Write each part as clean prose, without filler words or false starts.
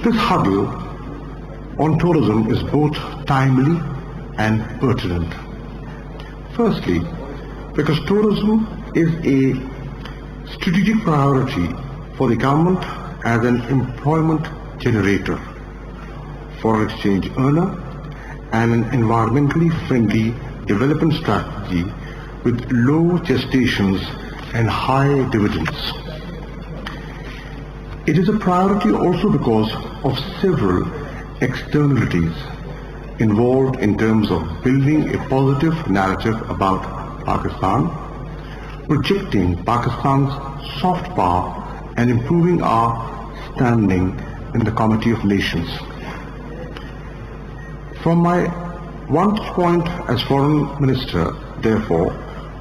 This huddle on tourism is both timely and pertinent. Firstly, because tourism is a strategic priority for the government as an employment generator, foreign exchange earner, and an environmentally friendly development strategy with low gestations and high dividends. It is a priority also because of several externalities involved in terms of building a positive narrative about Pakistan, projecting Pakistan's soft power, and improving our standing in the Committee of Nations. From my vantage point as Foreign Minister, therefore,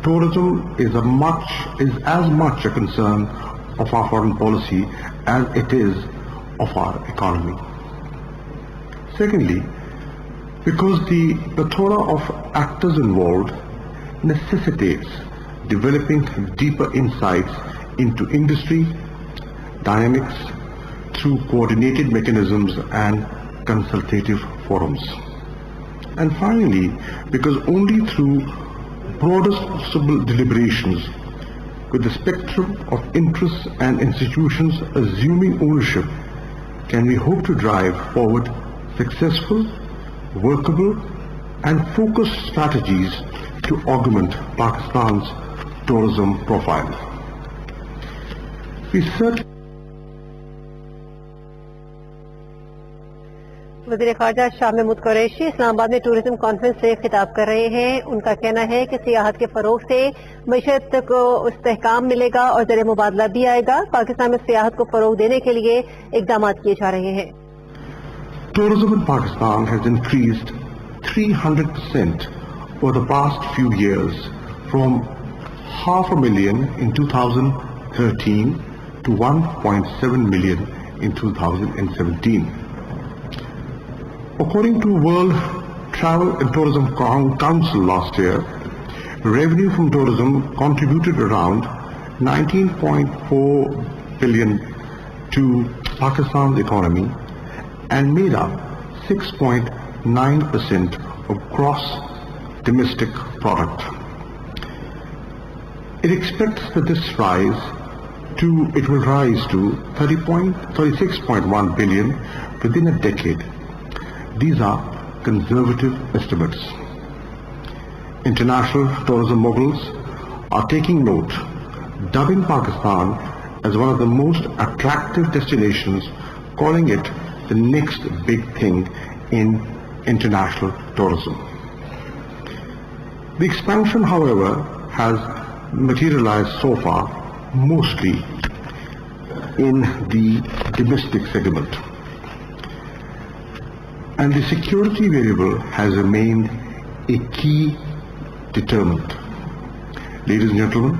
tourism is as much a concern of our foreign policy as it is of our economy. Secondly, because the plethora of actors involved necessitates developing deeper insights into industry dynamics through coordinated mechanisms and consultative forums. And finally, because only through broadest possible deliberations with the spectrum of interests and institutions assuming ownership can we hope to drive forward successful, workable and focused strategies to augment Pakistan's tourism profile. We certainly वज़ीर ख़ारजा शाह महमूद कुरैशी इस्लामाबाद में tourism conference से खिताब कर रहे हैं। उनका कहना है कि सियाहत के फरोग से मईशत को इस्तेहकाम मिलेगा और ज़रिए मुबादला भी आएगा। पाकिस्तान में सियाहत को फरोग देने के लिए इक़दाम किए जा रहे हैं। Tourism in Pakistan has increased 300% over the past few years, from 500,000 in 2013 to 1.7 million in 2017. According to World Travel and Tourism Council last year, revenue from tourism contributed around 19.4 billion to Pakistan's economy and made up 6.9% of gross domestic product. It expects that it will rise to 36.1 billion within a decade. These are conservative estimates. International tourism moguls are taking note, dubbing Pakistan as one of the most attractive destinations, calling it the next big thing in international tourism. The expansion, however, has materialized so far mostly in the domestic segment, and the security variable has remained a key determinant. Ladies and gentlemen,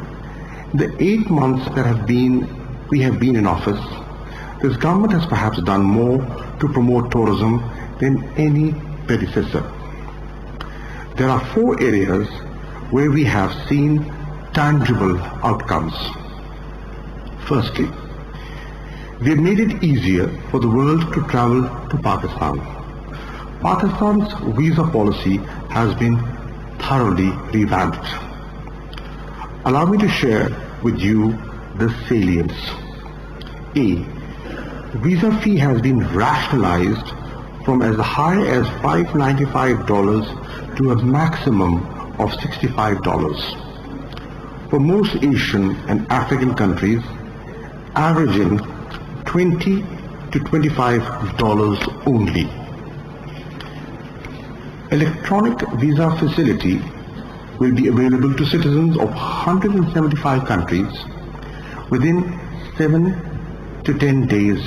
the 8 months that we have been in office, this government has perhaps done more to promote tourism than any predecessor. There are 4 areas where we have seen tangible outcomes. Firstly, we have made it easier for the world to travel to Pakistan. Pakistan's visa policy has been thoroughly revamped. Allow me to share with you the salience. A. Visa fee has been rationalized from as high as $595 to a maximum of $65. For most Asian and African countries, averaging $20 to $25 only. Electronic visa facility will be available to citizens of 175 countries within 7 to 10 days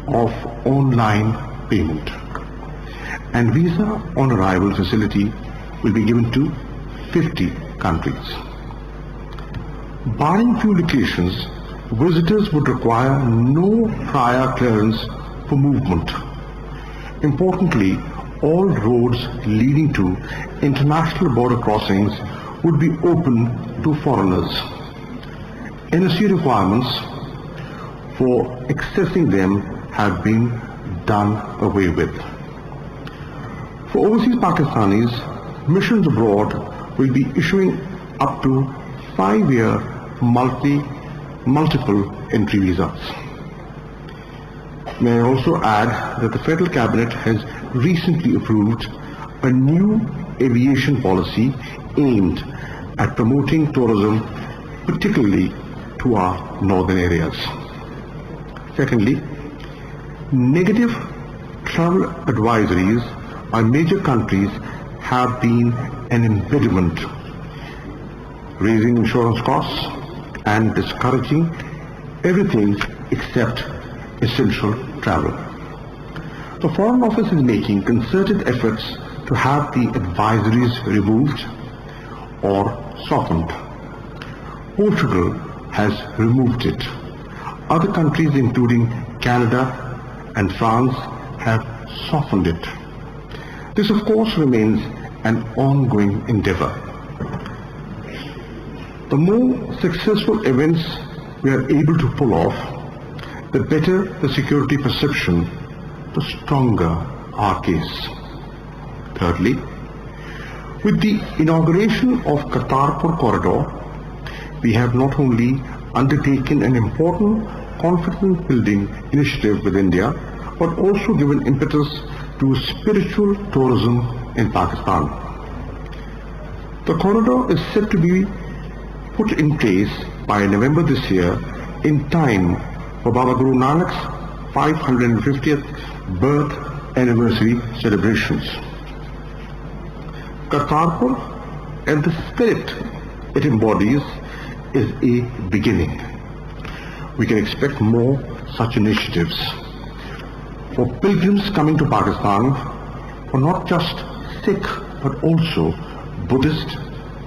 of online payment, and visa on arrival facility will be given to 50 countries. Barring few locations, visitors would require no prior clearance for movement. Importantly, all roads leading to international border crossings would be open to foreigners. NSC requirements for accessing them have been done away with. For overseas Pakistanis, missions abroad will be issuing up to 5-year multiple entry visas. May I also add that the Federal Cabinet has recently approved a new aviation policy aimed at promoting tourism, particularly to our northern areas. Secondly, negative travel advisories by major countries have been an impediment, raising insurance costs and discouraging everything except essential travel. The Foreign Office is making concerted efforts to have the advisories removed or softened. Portugal has removed it. Other countries including Canada and France have softened it. This of course remains an ongoing endeavor. The more successful events we are able to pull off, the better the security perception, the stronger our case. Thirdly, with the inauguration of Kartarpur corridor, we have not only undertaken an important confidence building initiative with India, but also given impetus to spiritual tourism in Pakistan. The corridor is set to be put in place by November this year in time for Baba Guru Nanak's 550th birth anniversary celebrations. Kartarpur and the spirit it embodies is a beginning. We can expect more such initiatives. For pilgrims coming to Pakistan, for not just Sikh but also Buddhist,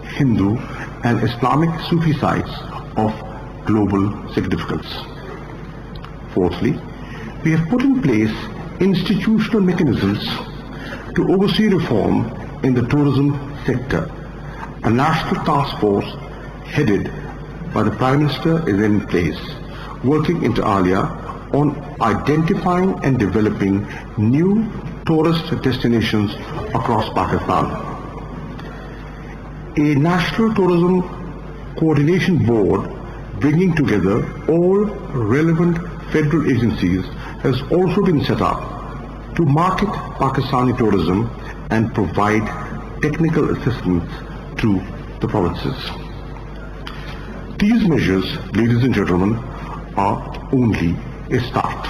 Hindu and Islamic Sufi sites of global significance. Fourthly, we have put in place institutional mechanisms to oversee reform in the tourism sector. A national task force headed by the Prime Minister is in place, working inter alia on identifying and developing new tourist destinations across Pakistan. A National Tourism Coordination Board bringing together all relevant federal agencies has also been set up to market Pakistani tourism and provide technical assistance to the provinces. These measures, ladies and gentlemen, are only a start.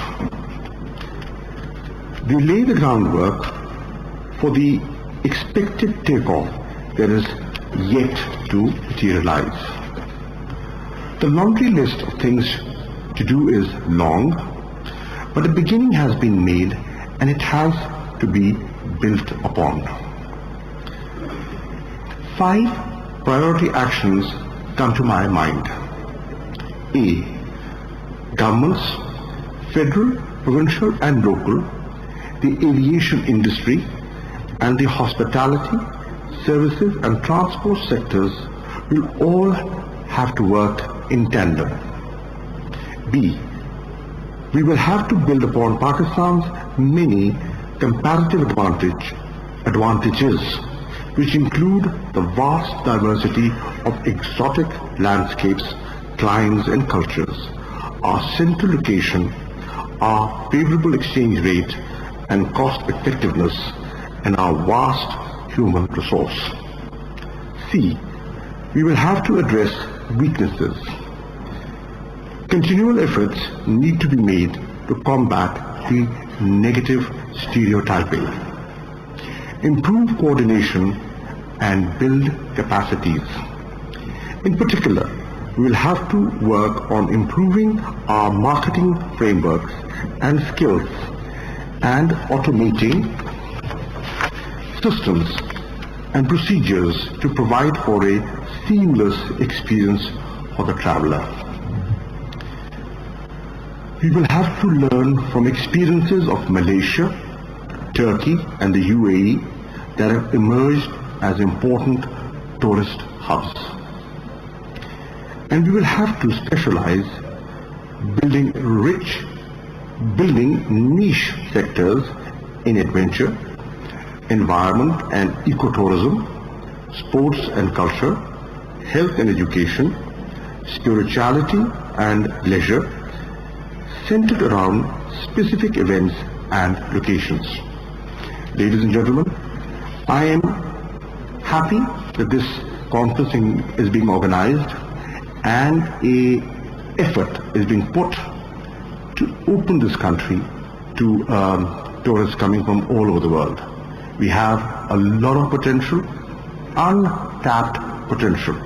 They lay the groundwork for the expected takeoff that is yet to materialize. The laundry list of things to do is long, but the beginning has been made and it has to be built upon. 5 priority actions come to my mind. A. Governments, federal, provincial and local, the aviation industry and the hospitality, services and transport sectors will all have to work in tandem. B. We will have to build upon Pakistan's many comparative advantages, which include the vast diversity of exotic landscapes, climes and cultures, our central location, our favorable exchange rate and cost effectiveness, and our vast human resource. C. We will have to address weaknesses. Continual efforts need to be made to combat the negative stereotyping, improve coordination and build capacities. In particular, we will have to work on improving our marketing frameworks and skills and automating systems and procedures to provide for a seamless experience for the traveler. We will have to learn from experiences of Malaysia, Turkey and the UAE that have emerged as important tourist hubs. And we will have to specialize, building rich building niche sectors in adventure, environment and ecotourism, sports and culture, health and education, spirituality and leisure, centered around specific events and locations. Ladies and gentlemen, I am happy that this conference is being organized and an effort is being put to open this country to tourists coming from all over the world. We have a lot of potential, untapped potential.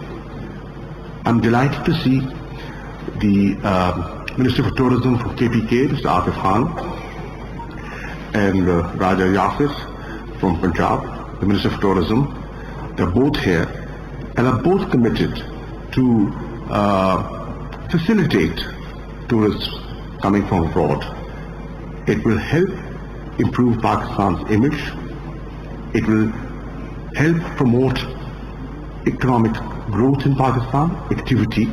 I'm delighted to see the Minister for Tourism from KPK, Mr. Afif Khan, and Raja Yasir from Punjab, the Minister for Tourism. They're both here and are both committed to facilitate tourists coming from abroad. It will help improve Pakistan's image. It will help promote economic growth in Pakistan, activity,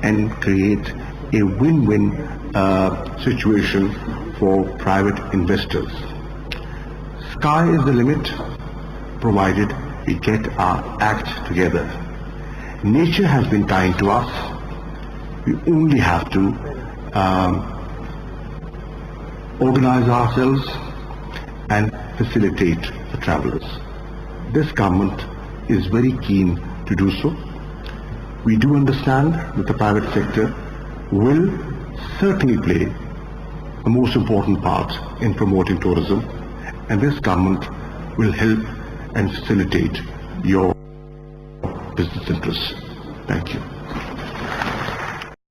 and create a win-win situation for private investors. Sky is the limit, provided we get our act together. Nature has been kind to us. We only have to organize ourselves and facilitate the travelers. This government is very keen to do so. We do understand that the private sector will certainly play the most important part in promoting tourism, and this government will help and facilitate your business interests. Thank you.